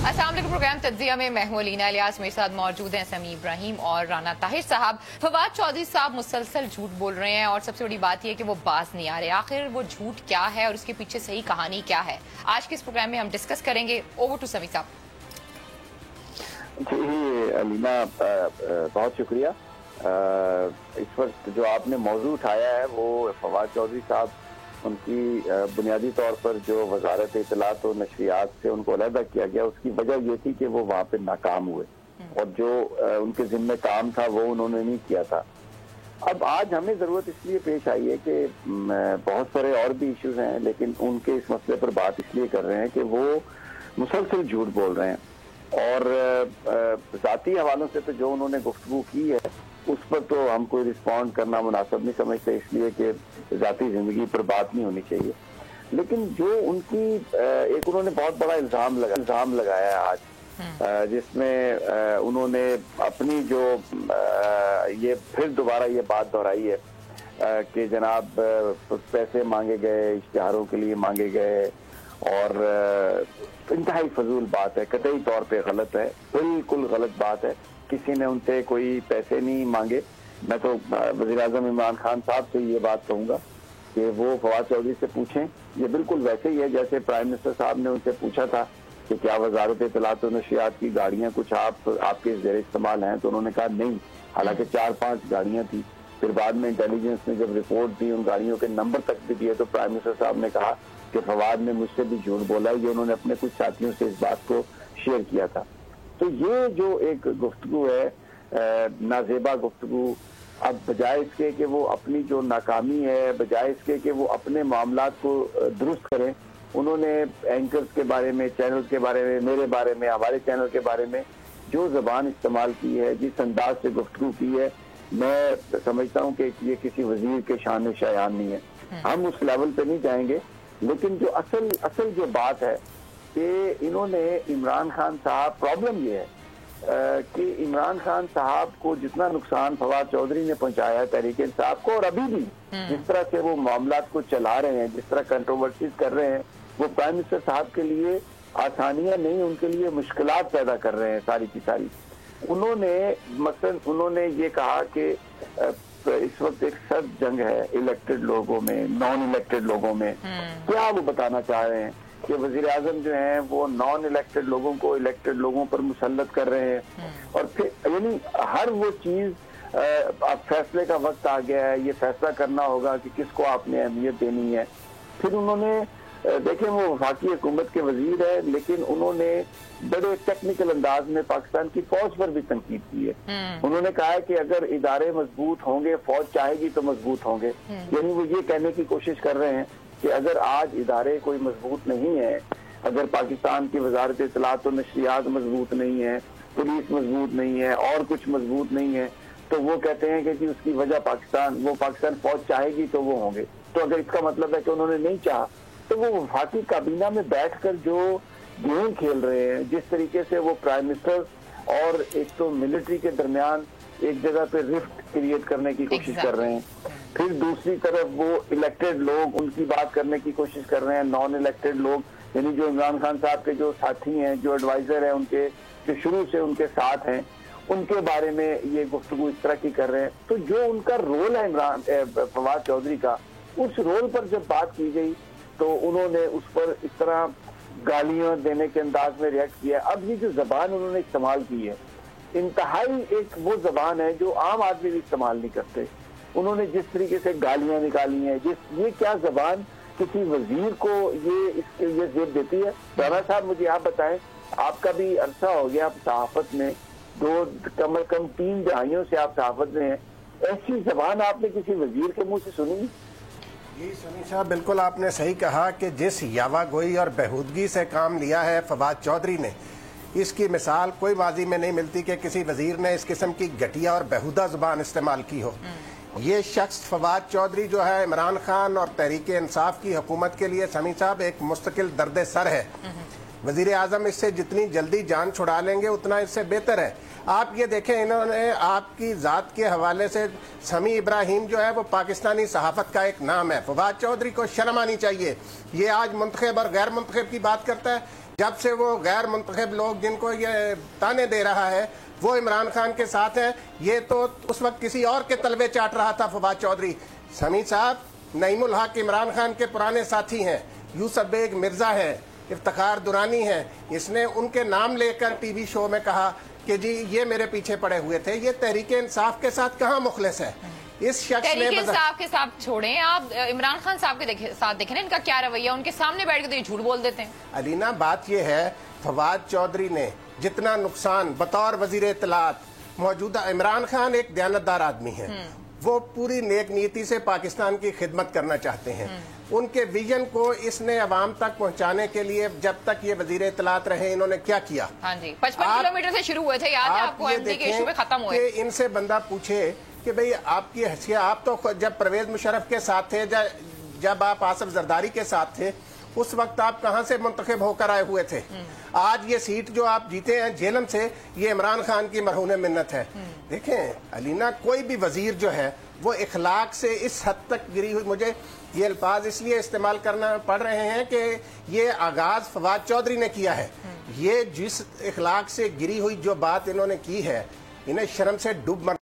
अस्सलाम वालेकुम। प्रोग्राम तज्जिया में मैं हूं अलीना इलियास। मेरे साथ मौजूद हैं समी इब्राहिम और राना ताहिर साहब। फवाद चौधरी साहब मुसलसल झूठ बोल रहे हैं और सबसे बड़ी बात यह है कि वो बाज नहीं आ रहे। आखिर वो झूठ क्या है और उसके पीछे सही कहानी क्या है, आज के इस प्रोग्राम में हम डिस्कस करेंगे। ओवर टू समी साहब। जी अलीना, बहुत शुक्रिया। इस वक्त जो आपने मौजू उठाया है वो फवाद चौधरी साहब, उनकी बुनियादी तौर पर जो वजारत इत्तलात और नशरियात से उनको अलहदा किया गया, उसकी वजह ये थी कि वो वहाँ पे नाकाम हुए और जो उनके जिम्मे काम था वो उन्होंने नहीं किया था। अब आज हमें ज़रूरत इसलिए पेश आई है कि बहुत सारे और भी इश्यूज हैं, लेकिन उनके इस मसले पर बात इसलिए कर रहे हैं कि वो मुसलसल झूठ बोल रहे हैं और ज़ाती हवालों से तो जो उन्होंने गुफ्तगू की है उस पर तो हम कोई रिस्पॉन्ड करना मुनासिब नहीं समझते, इसलिए कि ज़ाती ज़िंदगी पर बात नहीं होनी चाहिए। लेकिन जो उनकी एक उन्होंने बहुत बड़ा इल्ज़ाम लगाया है आज, जिसमें उन्होंने अपनी जो ये फिर दोबारा ये बात दोहराई है कि जनाब पैसे मांगे गए, इश्तिहारों के लिए मांगे गए और इंतहाई फजूल बात है, कतई तौर पे गलत है, बिल्कुल गलत बात है। किसी ने उनसे कोई पैसे नहीं मांगे। मैं तो वज़ीर-ए-आज़म इमरान खान साहब से ये बात कहूँगा कि वो फवाद चौधरी से पूछें। ये बिल्कुल वैसे ही है जैसे प्राइम मिनिस्टर साहब ने उनसे पूछा था कि क्या वजारत इत्तलात और नशरियात की गाड़ियाँ कुछ आपके ज़ेर इस्तेमाल हैं, तो उन्होंने कहा नहीं, हालांकि 4-5 गाड़ियाँ थी। फिर बाद में इंटेलिजेंस ने जब रिपोर्ट दी, उन गाड़ियों के नंबर तक भी दिए, तो प्राइम मिनिस्टर साहब ने कहा कि फवाद ने मुझसे भी झूठ बोला। ये उन्होंने अपने कुछ साथियों से इस बात को शेयर किया था। तो ये जो एक गुफ्तगू है, नाजेबा गुफ्तगू, अब बजाय इसके कि वो अपनी जो नाकामी है, बजाय इसके कि वो अपने मामलात को दुरुस्त करें, उन्होंने एंकर्स के बारे में, चैनल के बारे में, मेरे बारे में, हमारे चैनल के बारे में जो ज़बान इस्तेमाल की है, जिस अंदाज से गुफ्तगू की है, मैं समझता हूँ कि ये किसी वजीर के शान शायान नहीं है। हम उस लेवल पे नहीं जाएंगे, लेकिन जो असल जो बात है कि इन्होंने इमरान खान साहब, प्रॉब्लम ये है कि इमरान खान साहब को जितना नुकसान फवाद चौधरी ने पहुंचाया है तहरीक इंसाफ को, और अभी भी जिस तरह से वो मामलात को चला रहे हैं, जिस तरह कंट्रोवर्सीज कर रहे हैं, वो प्राइम मिनिस्टर साहब के लिए आसानियां नहीं, उनके लिए मुश्किलात पैदा कर रहे हैं सारी की सारी। उन्होंने मसलन उन्होंने ये कहा कि इस वक्त एक सर्द जंग है इलेक्टेड लोगों में, नॉन इलेक्टेड लोगों में। क्या वो बताना चाह रहे हैं कि वजीर आजम जो हैं वो नॉन इलेक्टेड लोगों को इलेक्टेड लोगों पर मुसल्लत कर रहे हैं, और फिर यानी हर वो चीज अब फैसले का वक्त आ गया है, ये फैसला करना होगा कि किसको आपने अहमियत देनी है। फिर उन्होंने देखें, वो वफाकी हुकूमत के वजीर है, लेकिन उन्होंने बड़े टेक्निकल अंदाज में पाकिस्तान की फौज पर भी तनकीद की है। उन्होंने कहा है कि अगर इदारे मजबूत होंगे, फौज चाहेगी तो मजबूत होंगे। यानी वो ये कहने की कोशिश कर रहे हैं कि अगर आज इदारे कोई मजबूत नहीं है, अगर पाकिस्तान की वजारत इत्तलात और नशरियात मजबूत नहीं है, पुलिस मजबूत नहीं है, और कुछ मजबूत नहीं है, तो वो कहते हैं कि उसकी वजह पाकिस्तान फौज चाहेगी तो वो होंगे। तो अगर इसका मतलब है कि उन्होंने नहीं चाहा, तो वो वफाकी काबीना में बैठकर जो गेम खेल रहे हैं, जिस तरीके से वो प्राइम मिनिस्टर और एक तो मिलिट्री के दरमियान एक जगह पे रिफ्ट क्रिएट करने की कोशिश कर रहे हैं, फिर दूसरी तरफ वो इलेक्टेड लोग, उनकी बात करने की कोशिश कर रहे हैं, नॉन इलेक्टेड लोग, यानी जो इमरान खान साहब के जो साथी हैं, जो एडवाइजर हैं उनके, जो शुरू से उनके साथ हैं, उनके बारे में ये गुफ्तगू इस तरह की कर रहे हैं। तो जो उनका रोल है फवाद चौधरी का, उस रोल पर जब बात की गई तो उन्होंने उस पर इस तरह गालियां देने के अंदाज में रिएक्ट किया। अब ये जो जबान उन्होंने इस्तेमाल की है, इंतहाई एक वो जबान है जो आम आदमी भी इस्तेमाल नहीं करते। उन्होंने जिस तरीके से गालियां निकाली हैं, ये क्या जबान किसी वजीर को ये जेब देती है? राना साहब, मुझे आप बताएं, आपका भी अरसा हो गया आप सहाफत में, कम से कम 3 दहाइयों से आप सहाफत में हैं, ऐसी जबान आपने किसी वजीर के मुंह से सुनी? जी समी साहब, बिल्कुल आपने सही कहा कि जिस यावागोई और बेहूदगी से काम लिया है फवाद चौधरी ने, इसकी मिसाल कोई माजी में नहीं मिलती कि किसी वजीर ने इस किस्म की घटिया और बेहुदा जुबान इस्तेमाल की हो। ये शख्स फवाद चौधरी जो है, इमरान खान और तहरीक इंसाफ की हुकूमत के लिए समी साहब एक मुस्तकिल दर्द सर है। वजीर आजम इससे जितनी जल्दी जान छुड़ा लेंगे उतना इससे बेहतर है। आप ये देखें, इन्होंने आपकी ज़ात के हवाले से समी इब्राहिम जो है वो पाकिस्तानी सहाफ़त का एक नाम है। फवाद चौधरी को शर्म आनी चाहिए। ये आज मुंतखब और गैर मुंतखब की बात करता है। जब से वो गैर मुंतखब लोग जिनको ये ताने दे रहा है वो इमरान खान के साथ हैं, ये तो उस वक्त किसी और के तलवे चाट रहा था फवाद चौधरी। समी साहब नईमुल हक इमरान खान के पुराने साथी हैं, यूसुफ बेग मिर्जा है, इफ्तिखार दुरानी है। इसने उनके नाम लेकर टीवी शो में कहा कि जी ये मेरे पीछे पड़े हुए थे। ये तहरीक इंसाफ के साथ कहाँ मुखलिस है? इस शख्स ने तहरीक इंसाफ के साथ छोड़ें, आप इमरान खान साहब के साथ देखें ना इनका क्या रवैया, उनके सामने बैठ के तो ये झूठ बोल देते हैं। अलीना बात ये है, फवाद चौधरी ने जितना नुकसान बतौर वजीर इत्तलात, मौजूदा इमरान खान एक दयानतदार आदमी है, वो पूरी नेक नीति से पाकिस्तान की खिदमत करना चाहते हैं। उनके विजन को इसने अवाम तक पहुंचाने के लिए जब तक ये वजीर इत्तलात रहे इन्होंने क्या किया? हाँ जी, 55 किलोमीटर से शुरू हुए थे, याद है आपको, एमडी के इशू पे खत्म हुए। इनसे बंदा पूछे कि भाई आपकी हैसियत, आप तो जब परवेज मुशर्रफ के साथ थे, जब आप आसिफ जरदारी के साथ थे, उस वक्त आप कहां से मुंतखब होकर आए हुए थे? आज ये सीट जो आप जीते हैं झेलम से, ये इमरान खान की मरहून मिन्नत है। देखें अलीना, कोई भी वजीर जो है वो इखलाक से इस हद तक गिरी हुई, मुझे ये अल्फाज इसलिए इस्तेमाल करना पड़ रहे हैं कि ये आगाज फवाद चौधरी ने किया है। ये जिस इखलाक से गिरी हुई जो बात इन्होंने की है, इन्हें शर्म से डूब मर